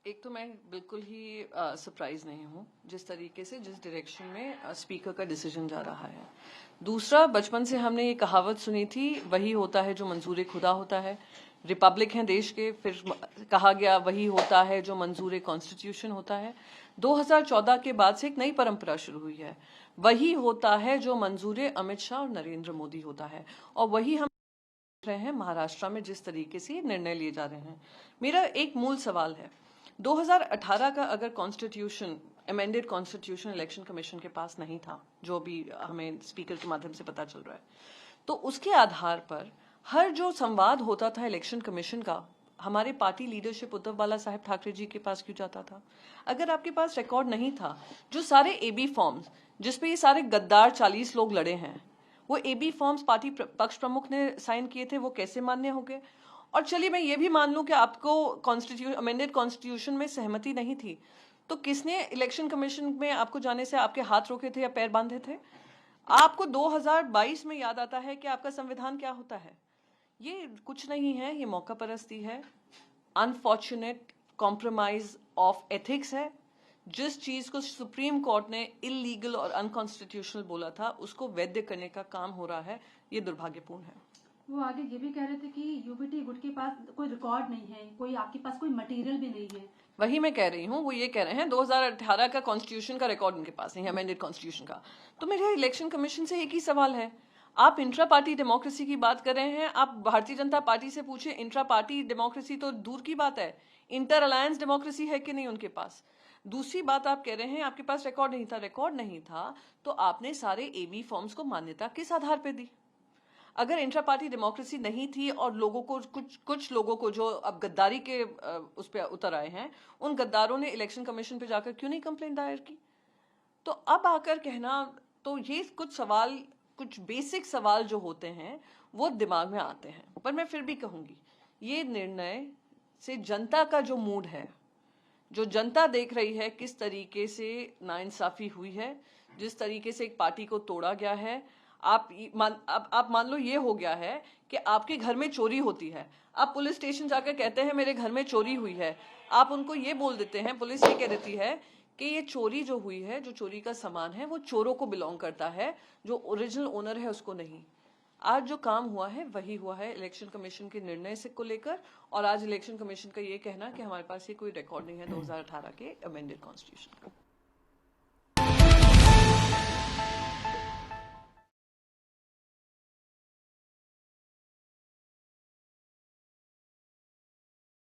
एक तो मैं बिल्कुल ही सरप्राइज नहीं हूँ जिस तरीके से जिस डायरेक्शन में स्पीकर का डिसीजन जा रहा है। दूसरा, बचपन से हमने ये कहावत सुनी थी, वही होता है जो मंजूर खुदा होता है। रिपब्लिक हैं देश के, फिर कहा गया वही होता है जो मंजूर कॉन्स्टिट्यूशन होता है। 2014 के बाद से एक नई परंपरा शुरू हुई है, वही होता है जो मंजूर अमित शाह और नरेंद्र मोदी होता है। और वही हम रहे हैं महाराष्ट्र में जिस तरीके से निर्णय लिए जा रहे हैं। मेरा एक मूल सवाल है, 2018 का अगर constitution, amended constitution election commission के पास नहीं था, जो भी हमें स्पीकर के माध्यम से पता चल रहा है, तो उसके आधार पर हर जो संवाद होता था इलेक्शन कमीशन का, हमारे पार्टी लीडरशिप उद्धव बाला साहब ठाकरे जी के पास क्यों जाता था? अगर आपके पास रिकॉर्ड नहीं था, जो सारे एबी फॉर्म्स जिसपे ये सारे गद्दार 40 लोग लड़े हैं, वो एबी फॉर्म्स पार्टी पक्ष प्रमुख ने साइन किए थे, वो कैसे मान्य हो गए? और चलिए मैं ये भी मान लूं कि आपको कॉन्स्टिट्यूशन, अमेंडेड कॉन्स्टिट्यूशन में सहमति नहीं थी, तो किसने इलेक्शन कमीशन में आपको जाने से आपके हाथ रोके थे या पैर बांधे थे? आपको 2022 में याद आता है कि आपका संविधान क्या होता है? ये कुछ नहीं है, ये मौका परस्ती है, अनफॉर्चुनेट कॉम्प्रोमाइज ऑफ एथिक्स है। जिस चीज को सुप्रीम कोर्ट ने इलीगल और अनकॉन्स्टिट्यूशनल बोला था, उसको वैध करने का काम हो रहा है, ये दुर्भाग्यपूर्ण है। वो आगे ये भी कह रहे थे कि यूबीटी गुट के पास कोई रिकॉर्ड नहीं है, कोई आपके पास कोई मटेरियल भी नहीं है। वही मैं कह रही हूँ, वो ये कह रहे हैं 2018 का कॉन्स्टिट्यूशन का रिकॉर्ड उनके पास नहीं है, अमेंडेड कॉन्स्टिट्यूशन का। तो मेरे इलेक्शन कमीशन से एक ही सवाल है, आप इंट्रा पार्टी डेमोक्रेसी की बात कर रहे हैं, आप भारतीय जनता पार्टी से पूछे, इंट्रा पार्टी डेमोक्रेसी तो दूर की बात है, इंटर अलायंस डेमोक्रेसी है कि नहीं उनके पास? दूसरी बात, आप कह रहे हैं आपके पास रिकॉर्ड नहीं था। रिकॉर्ड नहीं था तो आपने सारे एबी फॉर्म्स को मान्यता किस आधार पर दी? अगर इंट्रा पार्टी डेमोक्रेसी नहीं थी और लोगों को, कुछ लोगों को जो अब गद्दारी के उस पर उतर आए हैं, उन गद्दारों ने इलेक्शन कमीशन पे जाकर क्यों नहीं कंप्लेंट दायर की? तो अब आकर कहना, तो ये कुछ सवाल, कुछ बेसिक सवाल जो होते हैं वो दिमाग में आते हैं। पर मैं फिर भी कहूंगी, ये निर्णय से जनता का जो मूड है, जो जनता देख रही है किस तरीके से नाइंसाफी हुई है, जिस तरीके से एक पार्टी को तोड़ा गया है। आप मान लो ये हो गया है कि आपके घर में चोरी होती है, आप पुलिस स्टेशन जाकर कहते हैं मेरे घर में चोरी हुई है, आप उनको ये बोल देते हैं, पुलिस ये कह देती है कि ये चोरी जो हुई है, जो चोरी का सामान है, वो चोरों को बिलोंग करता है, जो ओरिजिनल ओनर है उसको नहीं। आज जो काम हुआ है वही हुआ है इलेक्शन कमीशन के निर्णय से को लेकर, और आज इलेक्शन कमीशन का ये कहना कि हमारे पास ये कोई रिकॉर्ड नहीं है 2018 के अमेंडेड कॉन्स्टिट्यूशन का।